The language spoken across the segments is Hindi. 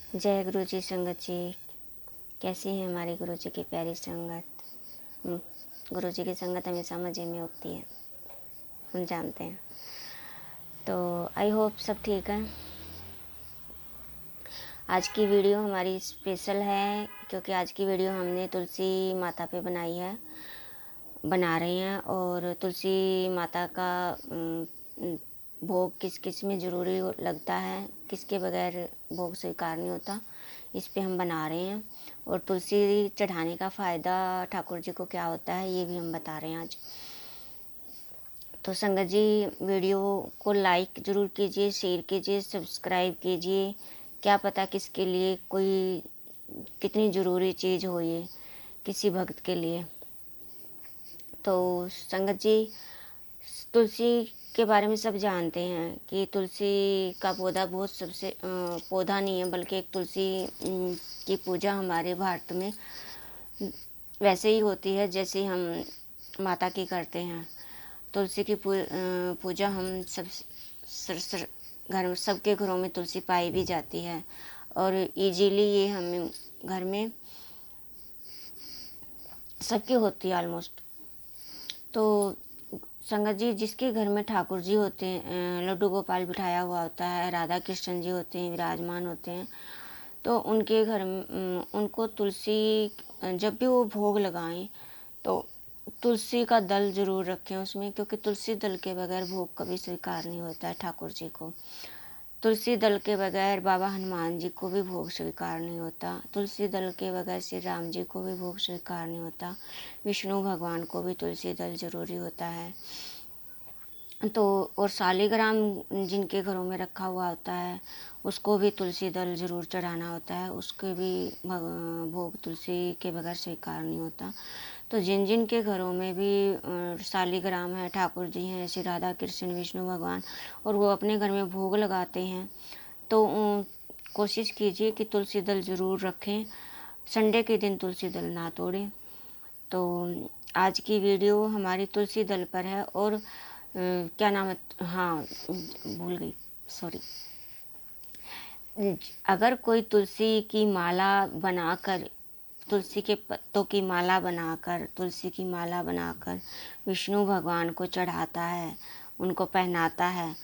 जय गुरु जी। संगत जी कैसी है हमारी गुरु जी की प्यारी संगत। गुरु जी की संगत हमेशा मज़े में होती है, हम जानते हैं। तो आई होप सब ठीक है। आज की वीडियो हमारी स्पेशल है क्योंकि आज की वीडियो हमने तुलसी माता पे बनाई है, बना रहे हैं। और तुलसी माता का भोग किस किस में ज़रूरी लगता है, किसके बगैर भोग स्वीकार नहीं होता, इस पे हम बना रहे हैं। और तुलसी चढ़ाने का फ़ायदा ठाकुर जी को क्या होता है ये भी हम बता रहे हैं आज। तो संगत जी वीडियो को लाइक ज़रूर कीजिए, शेयर कीजिए, सब्सक्राइब कीजिए। क्या पता किसके लिए कोई कितनी ज़रूरी चीज़ हो ये किसी भक्त के लिए। तो संगत जी तुलसी के बारे में सब जानते हैं कि तुलसी का पौधा बहुत सबसे पौधा नहीं है बल्कि एक तुलसी की पूजा हमारे भारत में वैसे ही होती है जैसे हम माता की करते हैं। तुलसी की पूजा हम सब घर में सबके घरों में तुलसी पाई भी जाती है और इजीली ये हमें घर में सबकी होती है ऑलमोस्ट। तो संगत जी जिसके घर में ठाकुर जी होते हैं, लड्डू गोपाल बिठाया हुआ होता है, राधा कृष्ण जी होते हैं, विराजमान होते हैं, तो उनके घर में उनको तुलसी जब भी वो भोग लगाएं तो तुलसी का दल ज़रूर रखें उसमें, क्योंकि तुलसी दल के बगैर भोग कभी स्वीकार नहीं होता है ठाकुर जी को। तुलसी दल के बगैर बाबा हनुमान जी को भी भोग स्वीकार नहीं होता। तुलसी दल के बगैर श्री राम जी को भी भोग स्वीकार नहीं होता। विष्णु भगवान को भी तुलसी दल ज़रूरी होता है। तो और शालिग्राम जिनके घरों में रखा हुआ होता है उसको भी तुलसी दल ज़रूर चढ़ाना होता है, उसके भी भोग तुलसी के बगैर स्वीकार नहीं होता। तो जिन जिन के घरों में भी शालिग्राम है, ठाकुर जी हैं, श्री राधा कृष्ण विष्णु भगवान, और वो अपने घर में भोग लगाते हैं तो कोशिश कीजिए कि तुलसी दल ज़रूर रखें। संडे के दिन तुलसी दल ना तोड़ें। तो आज की वीडियो हमारी तुलसी दल पर है। और क्या नाम है, हाँ भूल गई, सॉरी। अगर कोई तुलसी की माला बनाकर, तुलसी के पत्तों की माला बनाकर, तुलसी की माला बनाकर विष्णु भगवान को चढ़ाता है, उनको पहनाता है,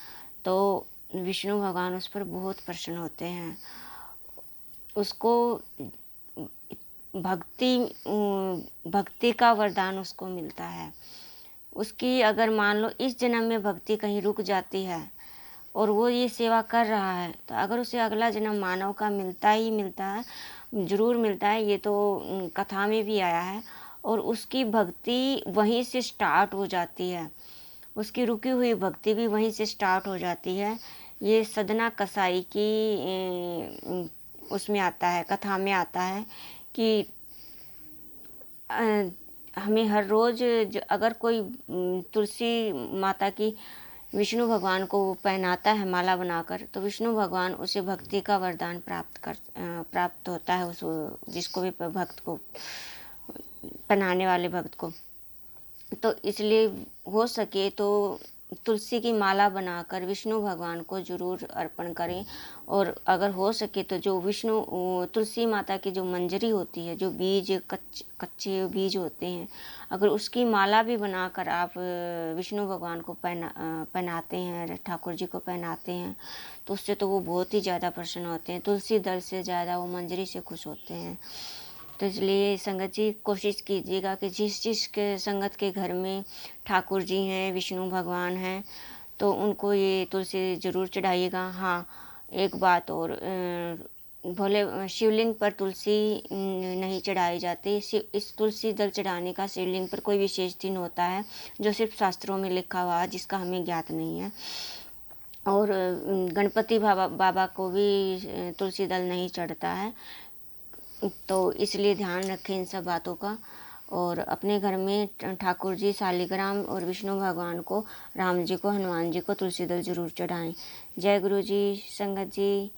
तो विष्णु भगवान उस पर बहुत प्रसन्न होते हैं। उसको भक्ति का वरदान उसको मिलता है। उसकी अगर मान लो इस जन्म में भक्ति कहीं रुक जाती है और वो ये सेवा कर रहा है तो अगर उसे अगला जन्म मानव का मिलता ही मिलता है, ज़रूर मिलता है। ये तो कथा में भी आया है। और उसकी भक्ति वहीं से स्टार्ट हो जाती है, उसकी रुकी हुई भक्ति भी वहीं से स्टार्ट हो जाती है। ये सदना कसाई की उसमें आता है, कथा में आता है कि हमें हर रोज़ अगर कोई तुलसी माता की विष्णु भगवान को पहनाता है माला बनाकर, तो विष्णु भगवान उसे भक्ति का वरदान प्राप्त होता है उस जिसको भी भक्त को, पहनाने वाले भक्त को। तो इसलिए हो सके तो तुलसी की माला बनाकर विष्णु भगवान को ज़रूर अर्पण करें। और अगर हो सके तो जो तुलसी माता की जो मंजरी होती है, जो बीज कच्चे बीज होते हैं, अगर उसकी माला भी बनाकर आप विष्णु भगवान को पहनाते हैं, ठाकुर जी को पहनाते हैं, तो उससे तो वो बहुत ही ज़्यादा प्रसन्न होते हैं। तुलसी दल से ज़्यादा वो मंजरी से खुश होते हैं। तो इसलिए संगत जी कोशिश कीजिएगा कि जिस के संगत के घर में ठाकुर जी हैं, विष्णु भगवान हैं, तो उनको ये तुलसी ज़रूर चढ़ाइएगा। हाँ एक बात और, भोले शिवलिंग पर तुलसी नहीं चढ़ाई जाती। इस तुलसी दल चढ़ाने का शिवलिंग पर कोई विशेष दिन होता है जो सिर्फ शास्त्रों में लिखा हुआ है, जिसका हमें ज्ञात नहीं है। और गणपति बाबा को भी तुलसी दल नहीं चढ़ता है। तो इसलिए ध्यान रखें इन सब बातों का। और अपने घर में ठाकुर जी, शालिग्राम और विष्णु भगवान को, राम जी को, हनुमान जी को तुलसी दल ज़रूर चढ़ाएं। जय गुरु जी। संगत जी